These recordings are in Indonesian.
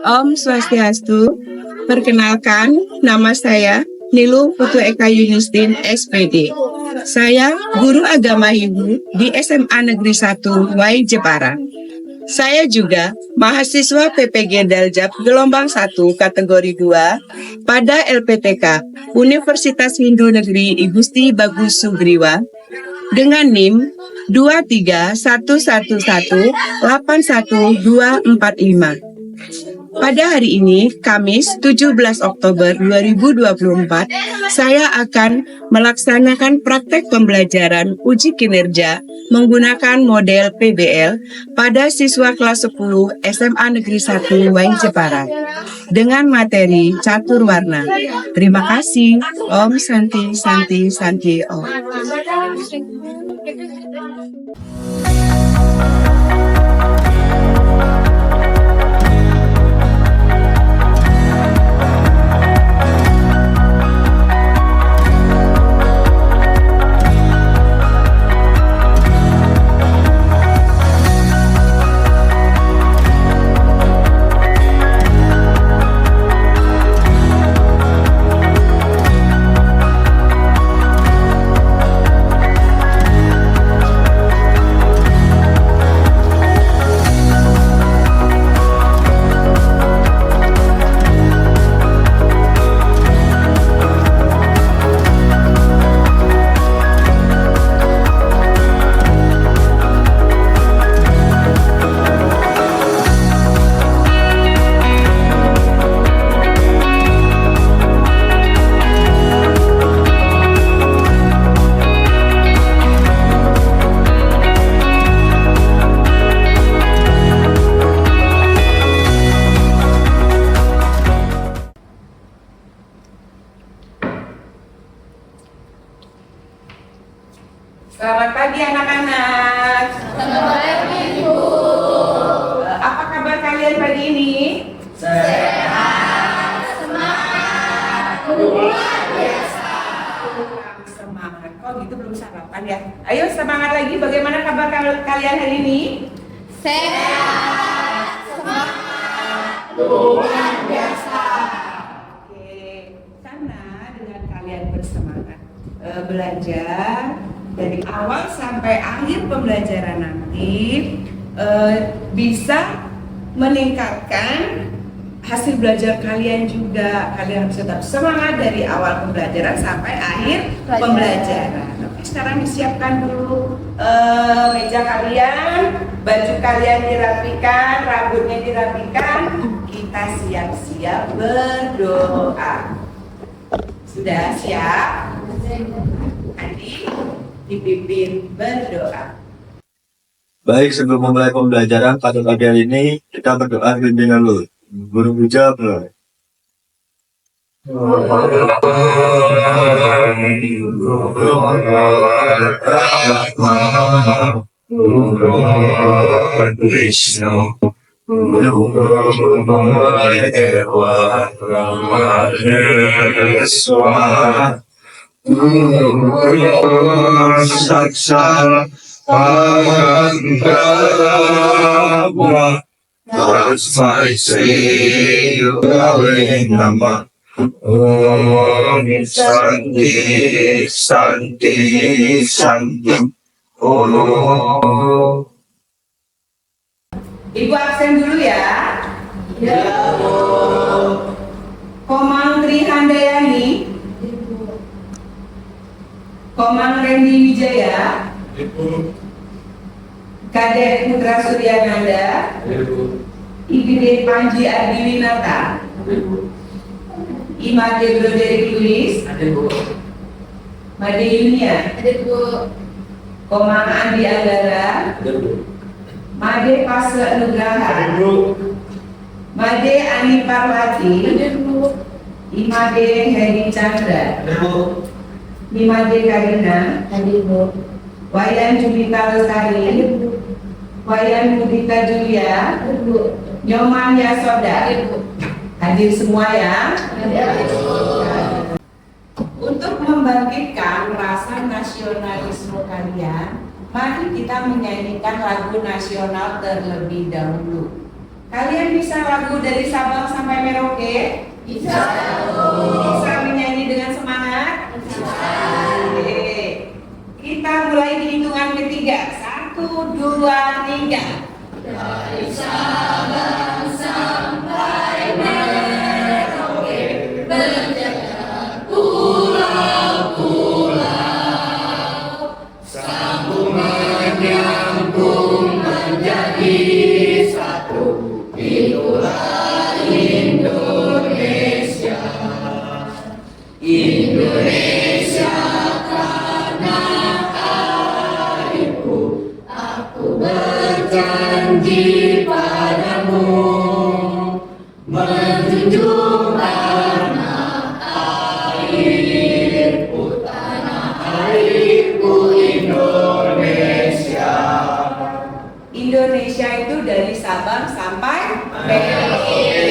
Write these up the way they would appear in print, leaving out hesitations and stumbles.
Om Swastiastu. Perkenalkan, nama saya Nilu Putu Eka Yunistin, SPD. Saya guru agama Hindu di SMA Negeri 1 Wai Jepara. Saya juga mahasiswa PPG Daljab gelombang 1 kategori 2 pada LPTK Universitas Hindu Negeri I Gusti Bagus Sugriwa dengan NIM 23111812445. Pada hari ini, Kamis 17 Oktober 2024, saya akan melaksanakan praktek pembelajaran uji kinerja menggunakan model PBL pada siswa kelas 10 SMA Negeri 1 Wai Jepara dengan materi catur warna. Terima kasih. Om Santi Santi Santi Om. Selamat pagi anak-anak. Selamat pagi, Bu. Apa kabar kalian pagi ini? Sehat, semangat, luar biasa. Semangat. Kok gitu belum sarapan ya? Ayo semangat lagi. Bagaimana kabar kalian hari ini? Sehat, semangat, luar biasa. Oke, karena dengan kalian bersemangat belajar dari awal sampai akhir pembelajaran nanti bisa meningkatkan hasil belajar kalian juga. Kalian harus tetap semangat dari awal pembelajaran sampai akhir pembelajaran. Oke, sekarang disiapkan dulu meja kalian, baju kalian dirapikan, rambutnya dirapikan. Kita siap-siap berdoa. Sudah siap? Adik dipimpin berdoa. Baik, sebelum memulai pembelajaran pada pagi hari ini, kita berdoa terlebih dahulu. Guru puja mulai. Saksa Pangandava Tasmai Sri Nama Om Santi Santi Santi Om. Ibu absen dulu ya. Ya, Bu. Komang Tri Handayani, Komang Rendi Wijaya, Kadek Putra Suryananda, Igede Panji Ardiwinata, Imade Broderick Luis, Made Yunia, Bu. Komang Andi Anggara, Made Pase Nugraha, Made Ani Parwati, Bu. Imade Hedi Chandra, Imade Karina, Bu. Wayan Julita Lestari, Wayan Mudita Julia, Bu. Nyoman Yasoda. Hadir semua ya. Untuk membangkitkan rasa nasionalisme kalian, mari kita menyanyikan lagu nasional terlebih dahulu. Kalian bisa lagu dari Sabang sampai Merauke? Bisa. Bisa menyanyi dengan semangat? Oke. Kita mulai di hitungan ketiga. 1, 2, 3. Dari Sabang sampai Merauke, berjalan pulau-pulau, sambung menyambung menjadi satu. Itulah Indonesia. Indonesia tanah airku, aku berjanji padamu, menjunjung tanah airku, Indonesia. Indonesia itu dari Sabang sampai Merauke.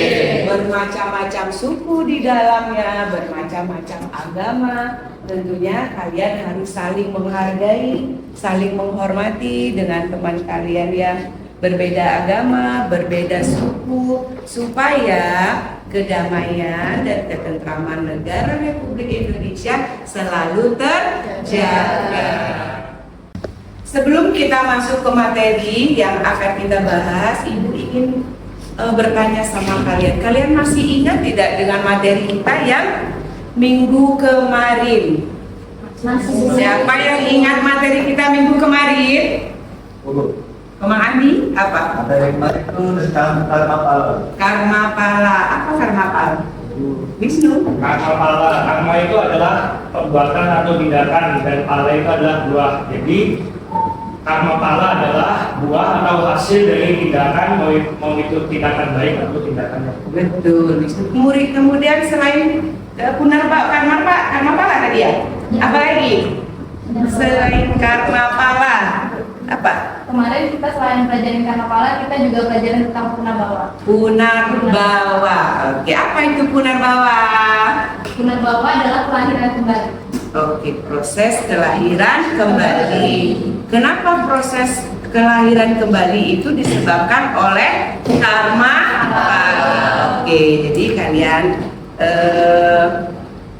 Bermacam-macam suku di dalamnya, bermacam-macam agama. Tentunya kalian harus saling menghargai, saling menghormati dengan teman kalian yang berbeda agama, berbeda suku, supaya kedamaian dan ketentraman negara Republik Indonesia selalu terjaga. Sebelum kita masuk ke materi yang akan kita bahas, Ibu ingin bertanya sama kalian. Kalian masih ingat tidak dengan materi kita yang minggu kemarin? Siapa yang ingat materi kita minggu kemarin? Komang Andi, apa? Materi kemarin itu tentang karma pala. Karma pala. Apa karma pala? Wisnu? Karma pala, karma itu adalah perbuatan atau tindakan dan pala itu adalah buah. Jadi karma pala adalah buah atau hasil dari tindakan, mau itu tindakan baik atau tindakan yang buruk. Betul. Kemudian selain karma pala tadi ya? Apa lagi? Selain karma pala, apa? Kemarin kita selain pelajaran karma pala, kita juga pelajaran tentang punarbawa. Punarbawa. Oke, apa itu punarbawa? Punarbawa adalah kelahiran kembali. Oke, proses kelahiran kembali. Kenapa proses kelahiran kembali itu disebabkan oleh karma pala? Oke, jadi kalian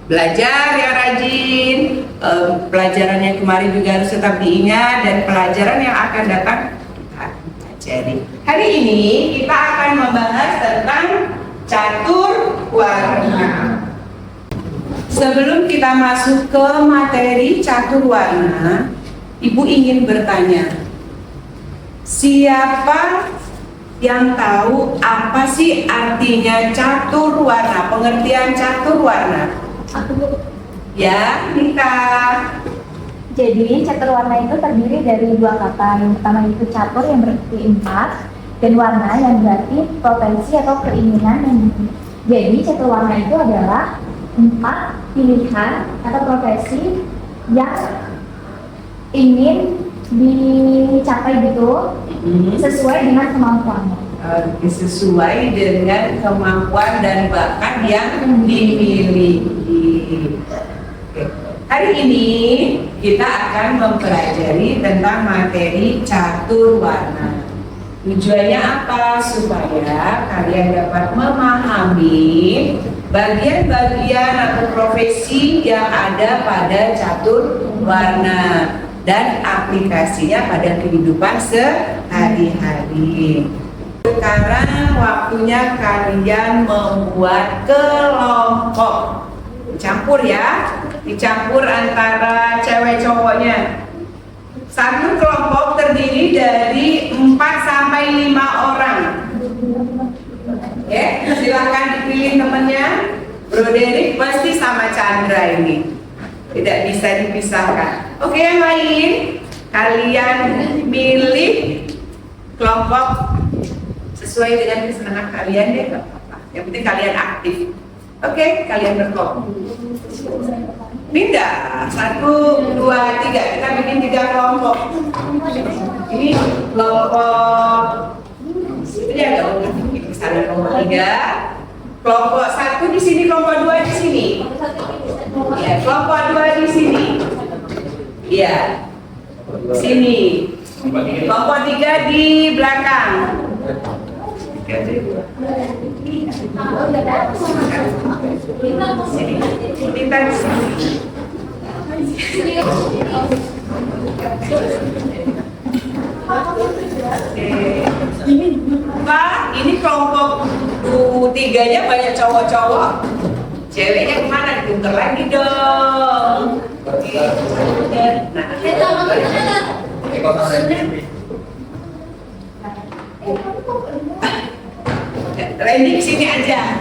belajar yang rajin. Pelajaran yang kemarin juga harus tetap diingat, dan pelajaran yang akan datang kita pelajari. Hari ini kita akan membahas tentang catur warna. Sebelum kita masuk ke materi catur warna, Ibu ingin bertanya, siapa yang tahu apa sih artinya catur warna? Pengertian catur warna? Ya, Nita. Jadi catur warna itu terdiri dari dua kata. Yang pertama itu catur yang berarti 4, dan warna yang berarti potensi atau keinginan yang Jadi catur warna itu adalah 4 pilihan atau profesi yang ingin dicapai gitu sesuai dengan kemampuannya. Sesuai dengan kemampuan dan bakat yang dimiliki. Oke. Hari ini kita akan mempelajari tentang materi catur warna. Tujuannya apa? Supaya kalian dapat memahami bagian-bagian atau profesi yang ada pada catur warna dan aplikasinya pada kehidupan sehari-hari. Sekarang waktunya kalian membuat kelompok. Campur ya, dicampur antara cewek cowoknya. Satu kelompok terdiri dari 4 sampai 5 orang. Oke, silahkan dipilih temannya. Bro Derek pasti sama Chandra ini. Tidak bisa dipisahkan. Oke, yang lain, kalian pilih kelompok sesuai dengan kesenangan kalian deh, nggak apa-apa. Yang penting kalian aktif. Oke, kalian berkelompok. Pindah 1, 2, 3. Kita bikin 3 kelompok. Ini kelompok. Ini ada di sana kelompok 3. Kelompok 1 di sini, kelompok 2 di sini. Ya, kelompok 2 di sini. Iya. Sini. Kelompok 3 di belakang. Kita di sini. Pak, ini kelompok tiganya banyak cowok-cowok. Ceweknya kemana? Ditukar lagi dong. Randy sini aja.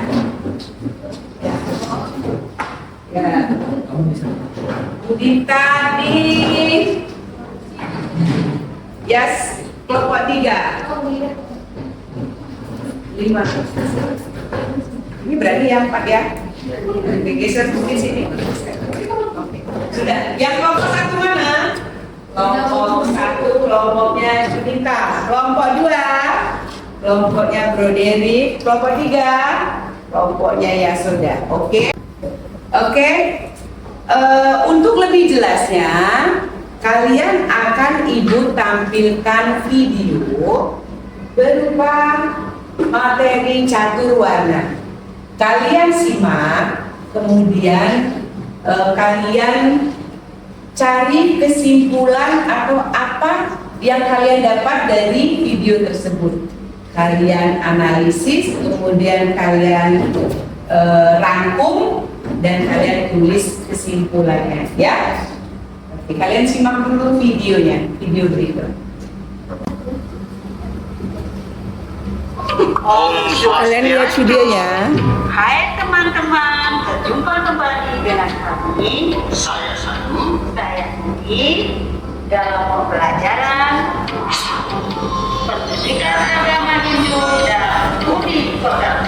Ya. Budita nih. Yes, kelompok 3. 5. Ini berani ya 4 ya. Geser mungkin sini. Oke. Sudah. Yang kelompok 1 mana? Kelompok 1 kelompoknya Junita. Kelompok 2 kelompoknya Bro Derik. Kelompok 3 kelompoknya Yasoda. Oke. Oke. Untuk lebih jelasnya, kalian akan Ibu tampilkan video berupa materi catur warna. Kalian simak, kemudian kalian cari kesimpulan atau apa yang kalian dapat dari video tersebut. Kalian analisis, kemudian kalian rangkum dan kalian tulis kesimpulannya, ya. Oke, kalian simak dulu videonya, video berikut. Kalian lihat videonya. Hai teman-teman, berjumpa kembali dengan kami. Saya Udi dalam pembelajaran pendidikan agama Hindu dan studi Kodam.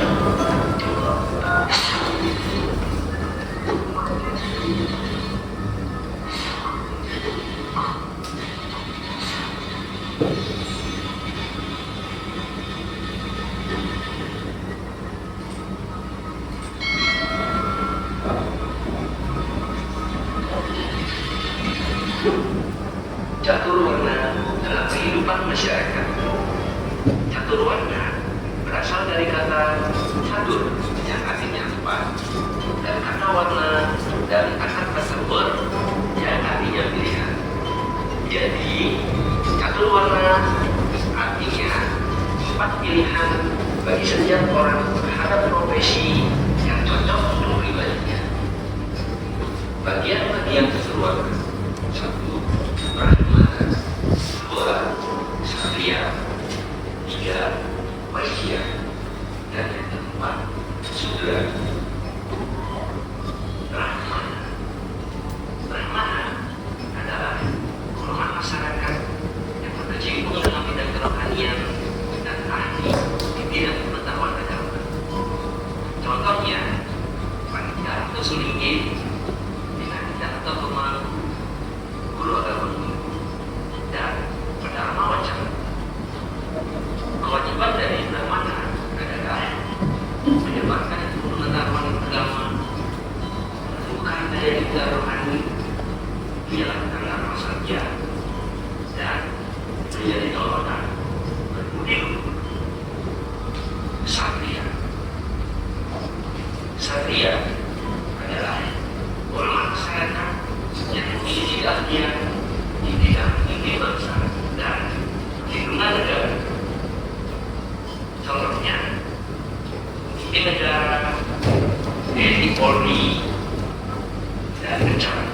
Catur warna dalam kehidupan masyarakat. Catur warna berasal dari kata catur yang artinya 4 dan kata warna dari kata ber yang artinya pilihan. Jadi catur warna artinya 4 pilihan bagi setiap orang terhadap profesi yang cocok untuk pribadinya. Bagian-bagian catur warna: 1. Brahma, 2. Satria, 3. Vaishya, dan yang keempat Sudra. Brahmana adalah golongan masyarakat yang berkecimpung dalam bidang kerohanian dan ahli di bidang pengetahuan agama. Contohnya, panitia atau sulinggi, panitia atau kemang, guru agama dan Dharma Wacana. Kewajiban dari Brahmana adalah menyebarkan pengetahuan agama, menemukan daya juga rohani, menjalankan dharma saja, dan menjadi teladan berbudi luhur. Satria adalah golongan masyarakat yang memiliki keahlian di bidang inti bangsa dan perlindungan negara. Contohnya, di negara, TNI Polri, dan bencana.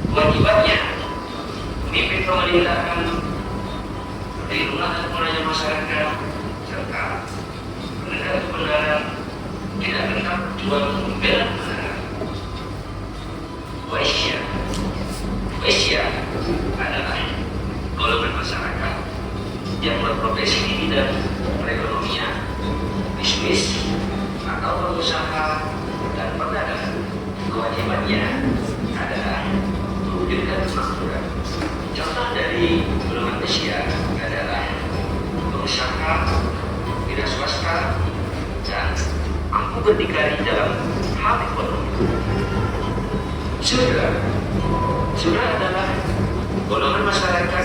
Kewajibannya memimpin pemerintahan, perlindungan dan pelayanan masyarakat, serta menegakkan kebenaran, tidak gentar berjuang membela kebenaran. Vaishya adalah golongan masyarakat yang berprofesi di bidang perekonomian, bisnis, atau pengusaha dan perdagangan. Kewajibannya adalah mewujudkan kemakmuran. Contoh dari golongan Vaishya adalah pengusaha, wira swasta, dan mampu berdikari dalam hal ekonomi. Sudra adalah golongan masyarakat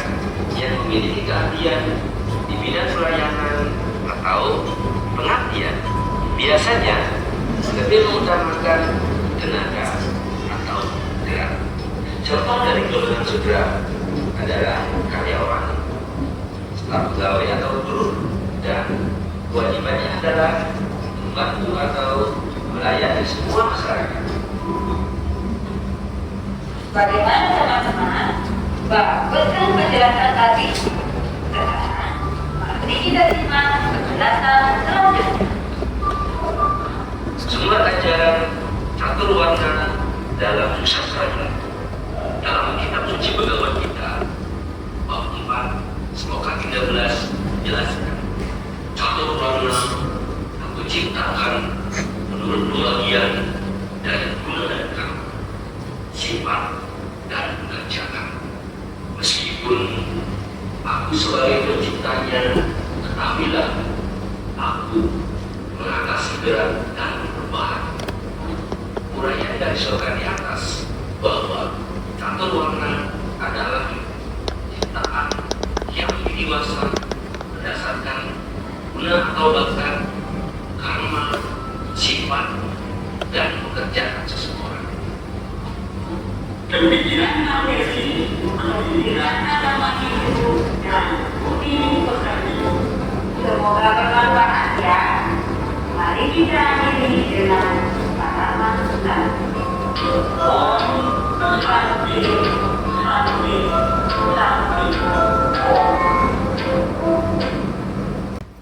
yang memiliki keahlian di bidang pelayanan atau atau pengertian. Biasanya lebih mengutamakan tenaga atau gerak. Contoh dari golongan sudra adalah karyawan, staf pegawai atau guru, dan kewajibannya adalah membantu atau melayani semua masyarakat. Bagaimana teman-teman? Betul penjelasan tadi? Sekarang, mari kita simak penjelasan selanjutnya. Sumber ajaran catur warna dalam susastra dalam kitab suci Bhagavad Gita bab 4 sloka 13 jelaskan catur warna aku ciptakan menurut bagian dari guna dan karma, sifat dan pekerjaan. Meskipun aku sebagai penciptanya, ketahuilah aku mengatasi berat dan perubahan. Uraian dari slogan di atas bahwa catur warna adalah ciptaan yang dewasa berdasarkan guna atau bakat, karma, sifat, dan pekerjaan seseorang. Pemikiran materi, pemikiran agama hidup, dan budi pekerti. Semoga bermanfaat ya. Mari kita akhiri dengan salaman sunnah. Om Shanti Shanti Shanti.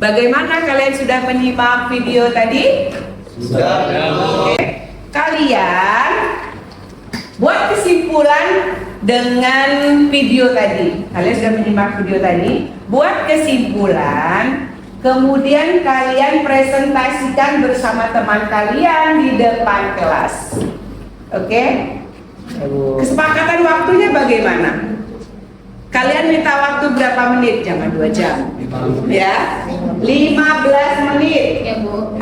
Bagaimana kalian sudah menyimak video tadi? Sudah. Oke. Kalian buat kesimpulan dengan video tadi. Kalian sudah menyimak video tadi. Buat kesimpulan, kemudian kalian presentasikan bersama teman kalian di depan kelas. Oke? Kesepakatan waktunya bagaimana? Kalian minta waktu berapa menit? Jangan 2 jam. Ya, 15 menit. Ya Bu.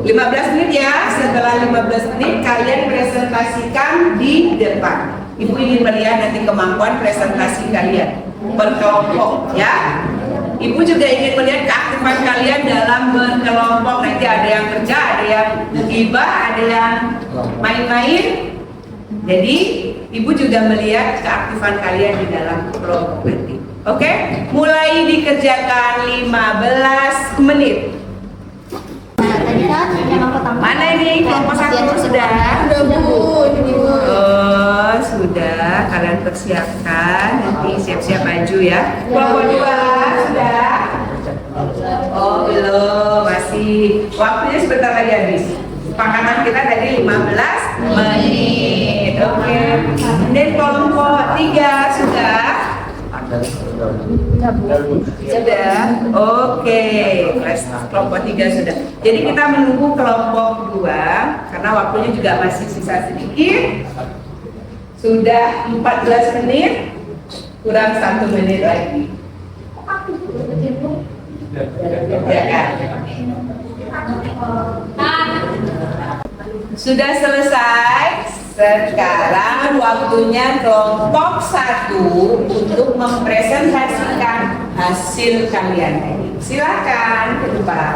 15 menit ya. Setelah 15 menit kalian presentasikan di depan. Ibu ingin melihat nanti kemampuan presentasi kalian berkelompok ya. Ibu juga ingin melihat keaktifan kalian dalam berkelompok. Nanti ada yang kerja, ada yang gibah, ada yang main-main. Jadi ibu juga melihat keaktifan kalian di dalam kelompok nanti. Oke? Mulai dikerjakan 15 menit. Nah, tadi kan yang aku tampilkan. Mana ini kelompok 1 sudah? Oh, sudah. Kalian persiapkan. Nanti siap-siap maju ya. Kelompok 2 sudah? Oh, belum. Masih. Waktunya sebentar lagi habis. Pakanan kita tadi 15 menit. Oke. Dan kelompok 3 sudah? Sudah. Oke. Kelompok 3 sudah. Jadi kita menunggu kelompok 2 karena waktunya juga masih sisa sedikit. Sudah 14 menit. Kurang 1 menit lagi. Ya kan? Sudah selesai. Sekarang waktunya kelompok 1 untuk mempresentasikan hasil kalian tadi. Silakan ke depan.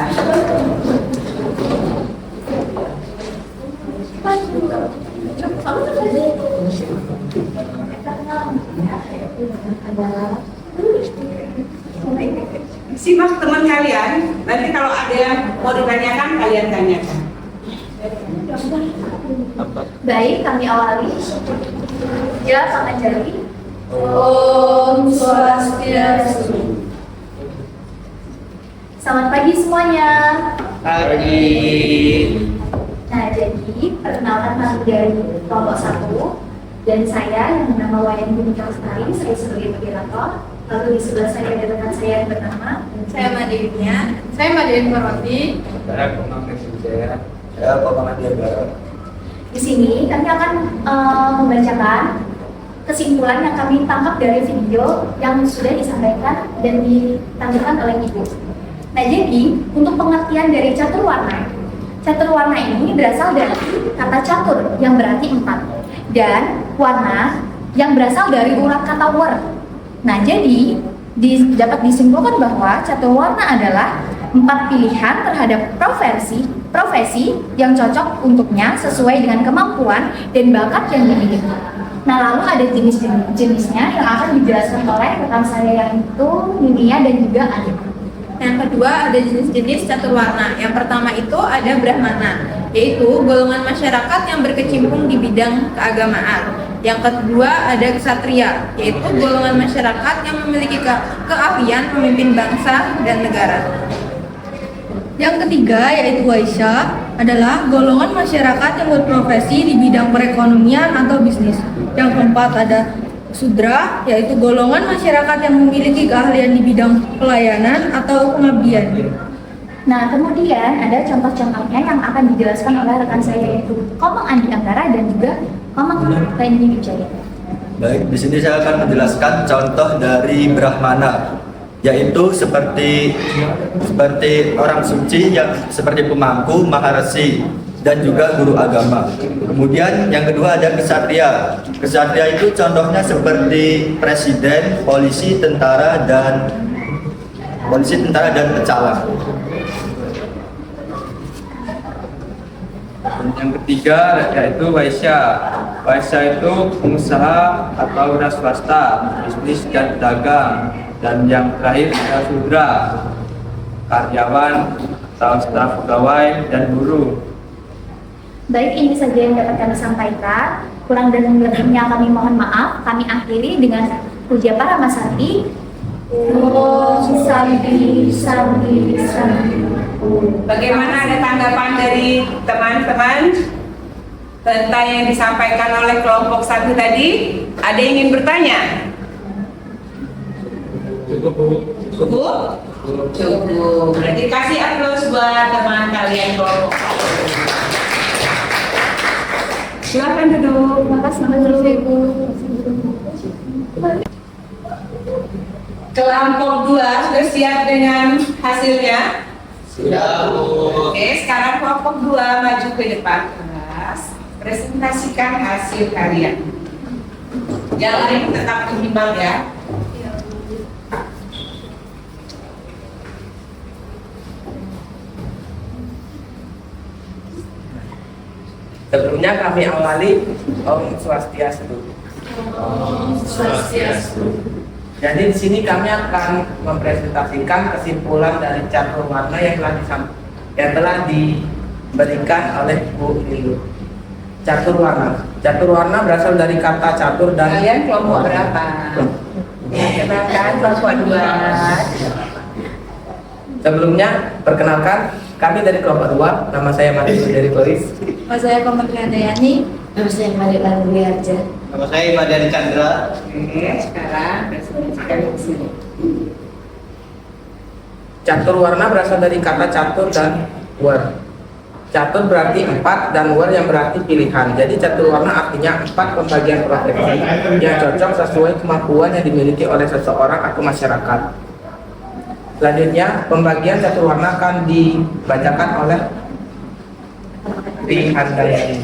Simak teman kalian. Nanti kalau ada yang mau ditanyakan, kalian tanyakan. Baik, kami awali. Ya, Pak Anjali. Om Swastiastu. Selamat pagi semuanya. Pagi. Nah, jadi perkenalkan kami dari kelompok 1 dan saya yang bernama Wayan Bumi Lestari, saya sebagai moderator. Lalu di sebelah saya ada rekan saya yang bernama Saya Madinnya. Saya Madin Parwati. Saya Pemangku Sujaya. Saya Pemangku Barat. Di sini kami akan membacakan kesimpulan yang kami tangkap dari video yang sudah disampaikan dan ditampilkan oleh Ibu. Nah, jadi untuk pengertian dari catur warna. Catur warna ini berasal dari kata catur yang berarti 4 dan warna yang berasal dari urat kata war. Nah, jadi dapat disimpulkan bahwa catur warna adalah 4 pilihan terhadap profesi yang cocok untuknya sesuai dengan kemampuan dan bakat yang dimiliki. Nah, lalu ada jenis-jenisnya yang akan dijelaskan oleh rekan saya yang itu Ninia dan juga Adit. Yang kedua ada jenis-jenis catur warna. Yang pertama itu ada Brahmana, yaitu golongan masyarakat yang berkecimpung di bidang keagamaan. Yang kedua ada Ksatria, yaitu golongan masyarakat yang memiliki keahlian memimpin bangsa dan negara. Yang ketiga yaitu Waisya, adalah golongan masyarakat yang berprofesi di bidang perekonomian atau bisnis. Yang keempat ada Sudra, yaitu golongan masyarakat yang memiliki keahlian di bidang pelayanan atau pengabdian. Nah, kemudian ada contoh-contohnya yang akan dijelaskan oleh rekan saya yaitu Komang Andi Anggara dan juga Komang Randy Wijaya. Baik, di sini saya akan menjelaskan contoh dari Brahmana, yaitu seperti orang suci yang seperti pemangku, maharesi, dan juga guru agama. Kemudian yang kedua ada Ksatria. Ksatria itu contohnya seperti presiden, polisi, tentara dan pecalang. Yang ketiga yaitu Waisya. Waisya itu pengusaha atau wira swasta, bisnis dan pedagang. Dan yang terakhir ada Sudra, karyawan atau staf pegawai dan guru. Baik, ini saja yang dapat kami sampaikan. Kurang dan lebihnya kami mohon maaf. Kami akhiri dengan puja Paramasati. Om Santi Santi Santi. Bagaimana, ada tanggapan dari teman-teman tentang yang disampaikan oleh kelompok 1 tadi? Ada yang ingin bertanya? Cukup? Cukup. Berarti kasih aplaus buat teman kalian kelompok 1. Silakan duduk. Terima kasih, Ibu. Kelompok 2 sudah siap dengan hasilnya? Sudah, Bu. Oke, sekarang kelompok 2 maju ke depan kelas, presentasikan hasil kalian. Yang lain tetap berimbang ya. Sebelumnya kami awali Om Swastiastu. Om Swastiastu. Jadi di sini kami akan mempresentasikan kesimpulan dari catur warna yang telah diberikan oleh Bu Lilu. Catur warna berasal dari kata catur dan Kalian kelompok berapa? Ya, kenalkan kelompok 2. Sebelumnya, perkenalkan, kami dari kelompok 2. Nama saya Mati dari Koris. Nama saya Komentri Handayani. Nama saya Madi Langri Arja. Nama saya Madani Chandra. Oke, sekarang presentasikan di sini. Catur warna berasal dari kata catur dan war. Catur berarti 4 dan war yang berarti pilihan. Jadi catur warna artinya 4 pembagian profesi yang cocok sesuai kemampuan yang dimiliki oleh seseorang atau masyarakat. Selanjutnya, pembagian catur warna akan dibacakan oleh pilihan kalian.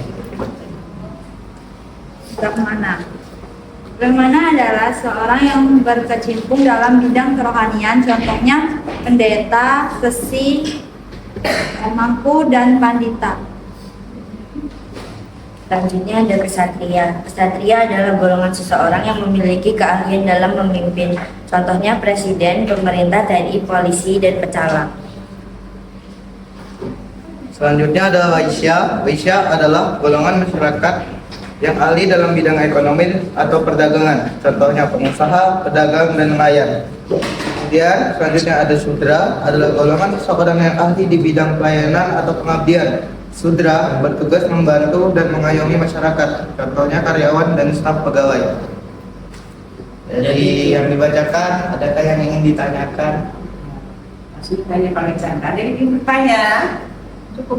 Brahmana adalah seorang yang berkecimpung dalam bidang kerohanian, contohnya pendeta, resi, pemangku, dan pandita. Selanjutnya ada Ksatria. Ksatria adalah golongan seseorang yang memiliki keahlian dalam memimpin, contohnya presiden, pemerintah, TNI, polisi, dan pecalang. Selanjutnya ada Waisya. Waisya adalah golongan masyarakat yang ahli dalam bidang ekonomi atau perdagangan, contohnya pengusaha, pedagang, dan nelayan. Kemudian selanjutnya ada Sudra, adalah golongan seseorang yang ahli di bidang pelayanan atau pengabdian. Sudra bertugas membantu dan mengayomi masyarakat, contohnya karyawan dan staf pegawai. Jadi yang dibacakan, adakah yang ingin ditanyakan? Masih tanya paling canda. Ada yang ingin bertanya? Cukup.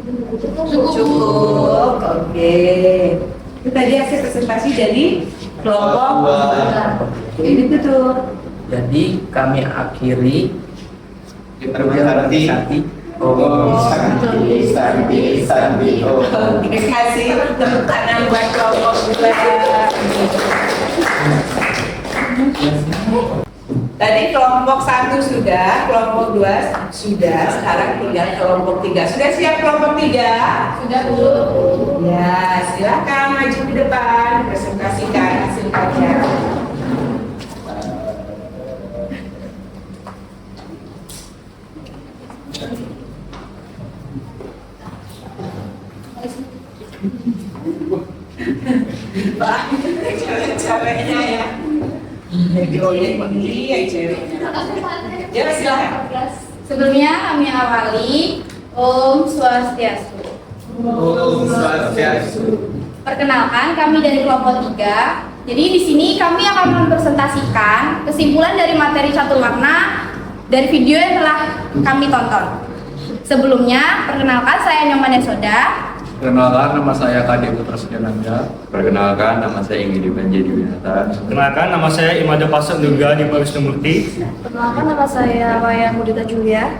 Oke. Itu tadi hasil presentasi dari kelompok 2. Ini tutup. Jadi kami akhiri Diperhati. Oh, Santi. Terima kasih. Tepuk tangan buat kelompok 2. Tadi kelompok 1 sudah, kelompok 2 sudah, sekarang tinggal kelompok 3. Sudah siap kelompok 3? Sudah, Bu. Ya, silakan maju ke depan, presentasikan hasil kajian. Wah, cewek-ceweknya ya. Jodohnya begini ya ceweknya. Ya, silakan. Sebelumnya kami awali Om Swastiastu. Om Swastiastu. Perkenalkan, kami dari kelompok 3. Jadi di sini kami akan mempresentasikan kesimpulan dari materi catur warna dari video yang telah kami tonton. Sebelumnya, perkenalkan saya Nyoman Yasoda. Perkenalkan, nama saya Kadek Putra Sujananda. Perkenalkan, nama saya Inggi Banjedi Winata. Perkenalkan, nama saya Imada Pasek Durga di Wisnumurti. Perkenalkan, nama saya Wayang Mudita Julia.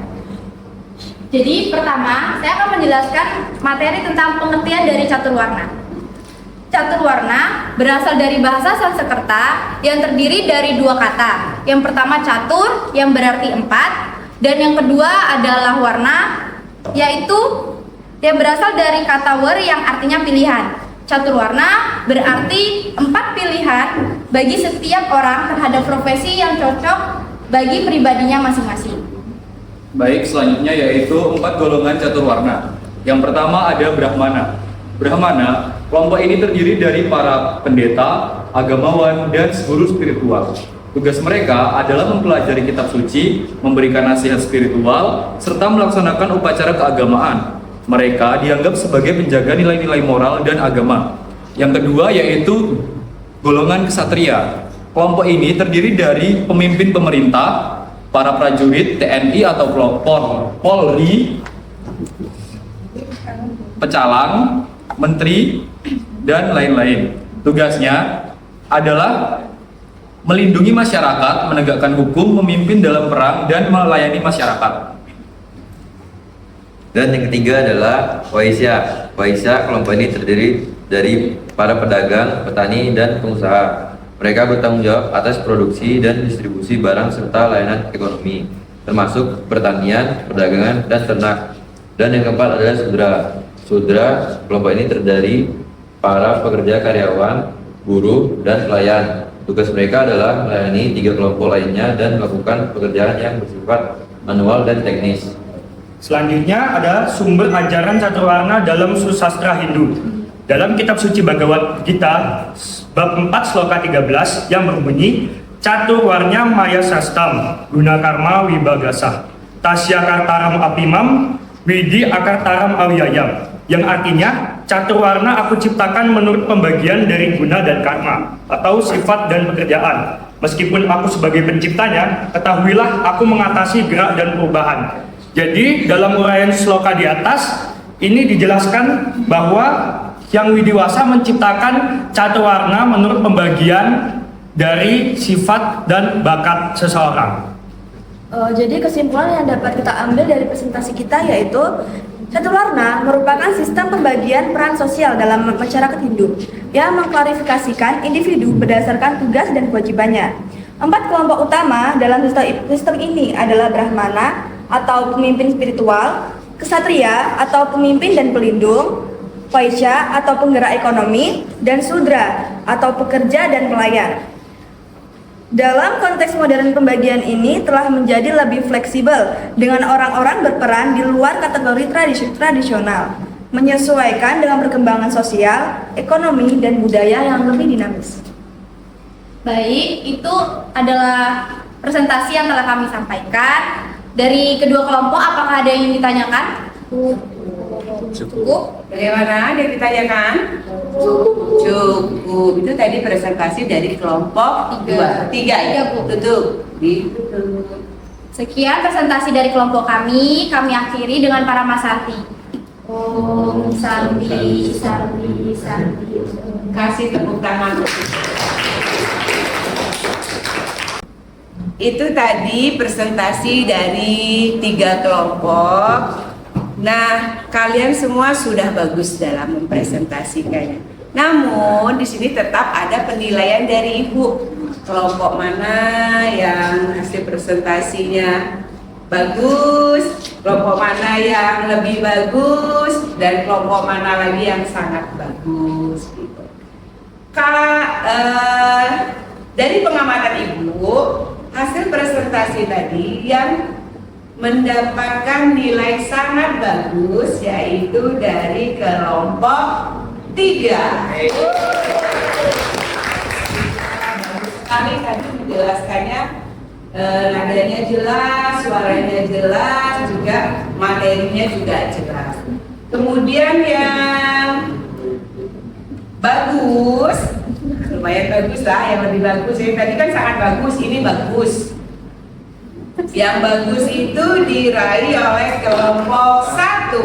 Jadi pertama, saya akan menjelaskan materi tentang pengertian dari catur warna. Catur warna berasal dari bahasa Sanskerta yang terdiri dari 2 kata. Yang pertama catur yang berarti 4, dan yang kedua adalah warna, yaitu yang berasal dari kata wer yang artinya pilihan. Catur warna berarti 4 pilihan bagi setiap orang terhadap profesi yang cocok bagi pribadinya masing-masing. Baik, selanjutnya yaitu 4 golongan catur warna. Yang pertama ada Brahmana. Brahmana, kelompok ini terdiri dari para pendeta, agamawan, dan guru spiritual. Tugas mereka adalah mempelajari kitab suci, memberikan nasihat spiritual, serta melaksanakan upacara keagamaan. Mereka dianggap sebagai penjaga nilai-nilai moral dan agama. Yang kedua yaitu golongan ksatria. Kelompok ini terdiri dari pemimpin pemerintah, para prajurit TNI atau Polri, pecalang, menteri, dan lain-lain. Tugasnya adalah melindungi masyarakat, menegakkan hukum, memimpin dalam perang, dan melayani masyarakat. Dan yang ketiga adalah Waisya. Waisya kelompok ini terdiri dari para pedagang, petani, dan pengusaha. Mereka bertanggung jawab atas produksi dan distribusi barang serta layanan ekonomi, termasuk pertanian, perdagangan, dan ternak. Dan yang keempat adalah Sudra. Sudra kelompok ini terdiri para pekerja karyawan, buruh, dan pelayan. Tugas mereka adalah melayani 3 kelompok lainnya dan melakukan pekerjaan yang bersifat manual dan teknis. Selanjutnya ada sumber ajaran catur warna dalam susastra Hindu. Dalam kitab suci Bhagavad Gita bab 4 sloka 13 yang berbunyi catur warnya maya sastam guna karma wibagasah tasya kartaram apimam widi akartaram awyayam, yang artinya catur warna aku ciptakan menurut pembagian dari guna dan karma atau sifat dan pekerjaan. Meskipun aku sebagai penciptanya, ketahuilah aku mengatasi gerak dan perubahan. Jadi dalam uraian sloka di atas ini dijelaskan bahwa yang widiwasa menciptakan catur warna menurut pembagian dari sifat dan bakat seseorang. Jadi kesimpulan yang dapat kita ambil dari presentasi kita yaitu catur warna merupakan sistem pembagian peran sosial dalam masyarakat Hindu yang mengklarifikasikan individu berdasarkan tugas dan kewajibannya. 4 kelompok utama dalam sistem ini adalah Brahmana atau pemimpin spiritual, Ksatria atau pemimpin dan pelindung, Vaishya atau penggerak ekonomi, dan Sudra atau pekerja dan pelayan. Dalam konteks modern pembagian ini telah menjadi lebih fleksibel dengan orang-orang berperan di luar kategori tradisional, menyesuaikan dengan perkembangan sosial, ekonomi, dan budaya yang lebih dinamis. Baik, itu adalah presentasi yang telah kami sampaikan. Dari kedua kelompok, apakah ada yang ditanyakan? Cukup. Bagaimana? Ada yang ditanyakan? Cukup. Itu tadi presentasi dari kelompok 3 ya? Tutup. Ditutup. Sekian presentasi dari kelompok kami akhiri dengan para masarti. Om Santi, Santi, Santi. Kasih tepuk tangan. Itu tadi presentasi dari 3 kelompok. Nah, kalian semua sudah bagus dalam mempresentasikannya. Namun di sini tetap ada penilaian dari ibu. Kelompok mana yang hasil presentasinya bagus, kelompok mana yang lebih bagus, dan kelompok mana lagi yang sangat bagus. Gitu. Dari pengamatan ibu, hasil presentasi tadi yang mendapatkan nilai sangat bagus yaitu dari kelompok 3. Kami tadi menjelaskannya, nadanya jelas, suaranya jelas, juga materinya juga jelas. Kemudian yang bagus, lumayan bagus lah, yang lebih bagus. Yang tadi kan sangat bagus, ini bagus. Yang bagus itu diraih oleh kelompok 1.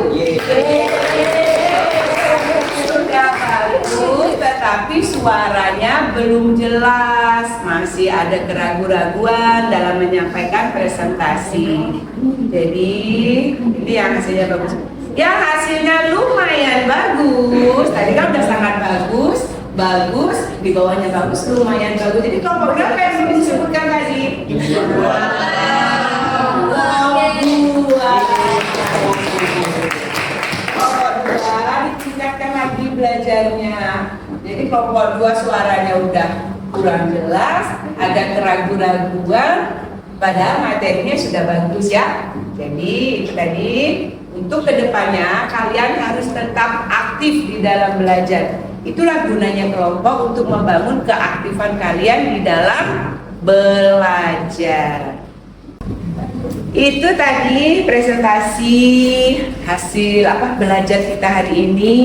Sudah bagus, tetapi suaranya belum jelas, masih ada keraguan-raguan dalam menyampaikan presentasi. Jadi ini yang hasilnya bagus. Yang hasilnya lumayan bagus, tadi kan udah sangat bagus, bagus, di bawahnya bagus, lumayan bagus. Jadi kelompok berapa yang disebutkan tadi? Ditingkatkan lagi belajarnya. Jadi kelompok 2 suaranya udah kurang jelas, ada keraguan-raguan, padahal materinya sudah bagus ya. Jadi itu tadi, untuk kedepannya kalian harus tetap aktif di dalam belajar. Itulah gunanya kelompok, untuk membangun keaktifan kalian di dalam belajar. Itu tadi presentasi hasil belajar kita hari ini.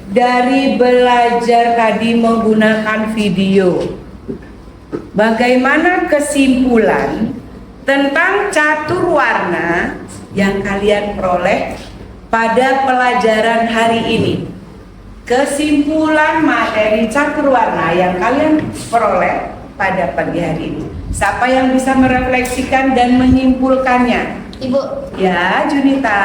Dari belajar tadi menggunakan video, bagaimana kesimpulan tentang catur warna yang kalian peroleh pada pelajaran hari ini? Kesimpulan materi catur warna yang kalian peroleh pada pagi hari ini. Siapa yang bisa merefleksikan dan menyimpulkannya? Ibu. Ya, Junita.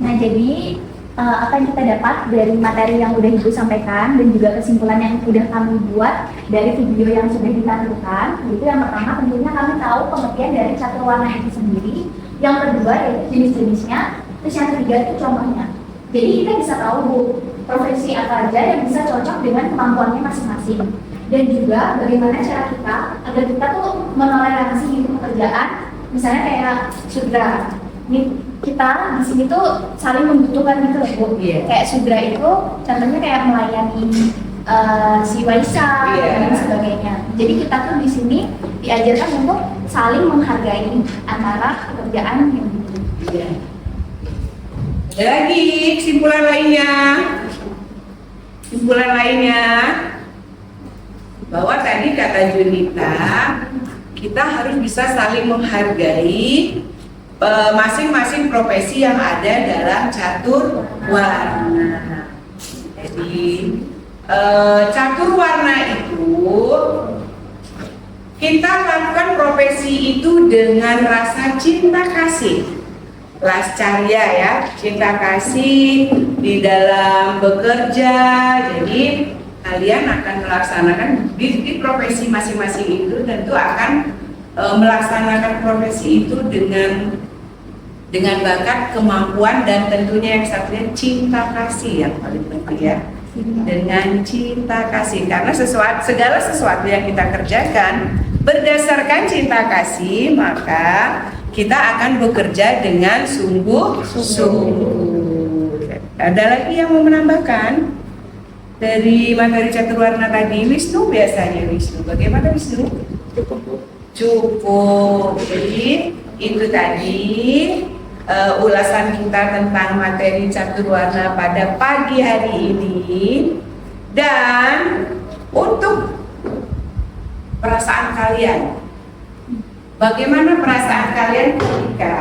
Nah, jadi apa yang kita dapat dari materi yang udah Ibu sampaikan dan juga kesimpulan yang udah kami buat dari video yang sudah ditampilkan, itu yang pertama tentunya kami tahu pengertian dari catur warna itu sendiri, yang kedua yaitu jenis-jenisnya, terus yang ketiga itu contohnya. Jadi kita bisa tahu Bu, profesi apa aja yang bisa cocok dengan kemampuannya masing-masing, dan juga bagaimana cara kita agar kita tuh menoleransi pekerjaan, misalnya kayak sudra. Nih, kita di sini tuh saling membutuhkan gitu loh Bu. Kayak sudra itu contohnya kayak melayani si Waisa dan sebagainya. Jadi kita tuh di sini diajarkan untuk saling menghargai antara pekerjaan yang dibutuhkan. Ada lagi kesimpulan lainnya. Kesimpulan lainnya bahwa tadi kata Junita, kita harus bisa saling menghargai masing-masing profesi yang ada dalam catur warna. Jadi catur warna itu kita lakukan profesi itu dengan rasa cinta kasih, lascarya ya, cinta kasih di dalam bekerja. Jadi kalian akan melaksanakan di profesi masing-masing itu, tentu akan melaksanakan profesi itu dengan bakat, kemampuan, dan tentunya yang satunya cinta kasih yang paling penting ya. Dengan cinta kasih, karena segala sesuatu yang kita kerjakan berdasarkan cinta kasih, maka kita akan bekerja dengan sungguh-sungguh. Ada lagi yang mau menambahkan dari materi catur warna tadi? Wisnu biasanya, Wisnu. Bagaimana Wisnu? Cukup. Jadi itu tadi ulasan kita tentang materi catur warna pada pagi hari ini. Dan untuk perasaan kalian, bagaimana perasaan kalian ketika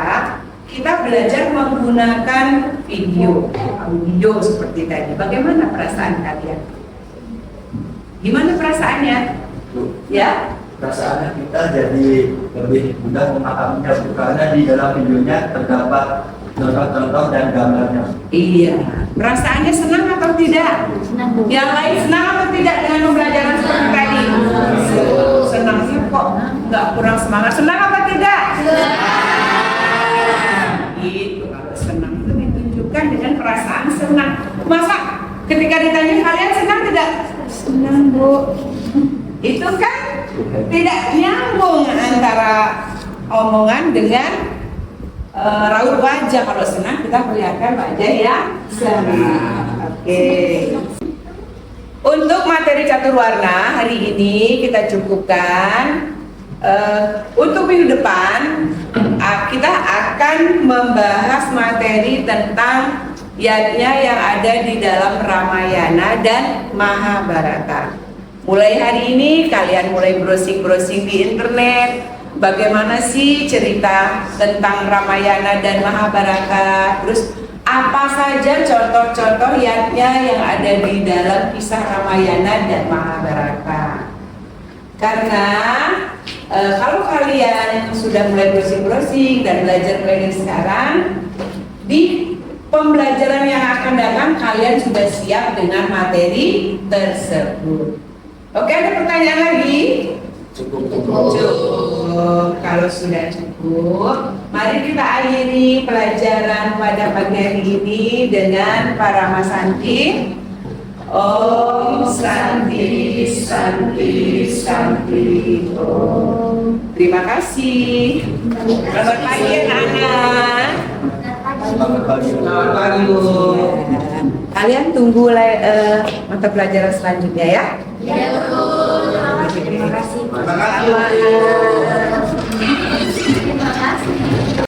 kita belajar menggunakan video seperti tadi? Bagaimana perasaan kalian? Gimana perasaannya? Ya? Perasaannya kita jadi lebih mudah memahaminya, karena di dalam videonya terdapat contoh-contoh dan gambarnya. Iya. Perasaannya senang atau tidak? Senang, Bu. Yang lain senang atau tidak dengan pembelajaran seperti tadi? Senangnya kok nggak kurang semangat. Senang apa tidak? Itu kalau senang itu ditunjukkan dengan perasaan senang. Masa ketika ditanya kalian senang tidak? Senang, Bu. Itu kan tidak nyambung antara omongan dengan raut wajah. Kalau senang kita perlihatkan wajah yang senang. Oke. Untuk materi catur warna hari ini kita cukupkan. Untuk minggu depan kita akan membahas materi tentang yatnya yang ada di dalam Ramayana dan Mahabharata. Mulai hari ini kalian mulai browsing-browsing di internet. Bagaimana sih cerita tentang Ramayana dan Mahabharata? Terus apa saja contoh-contoh yatnya yang ada di dalam kisah Ramayana dan Mahabharata? Karena kalau kalian sudah mulai browsing-browsing dan belajar mulai dari sekarang, di pembelajaran yang akan datang kalian sudah siap dengan materi tersebut. Oke, ada pertanyaan lagi? Cukup. Kalau sudah cukup, mari kita akhiri pelajaran pada pagi hari ini dengan para Mas Santi. Om Santi, Santi, Santi, Om. Terima kasih. Selamat pagi anak-anak. Selamat pagi. Selamat pagi, Bu. Kalian tunggu mata pelajaran selanjutnya ya. Ya, Bu. Terima kasih. Terima kasih. Terima kasih.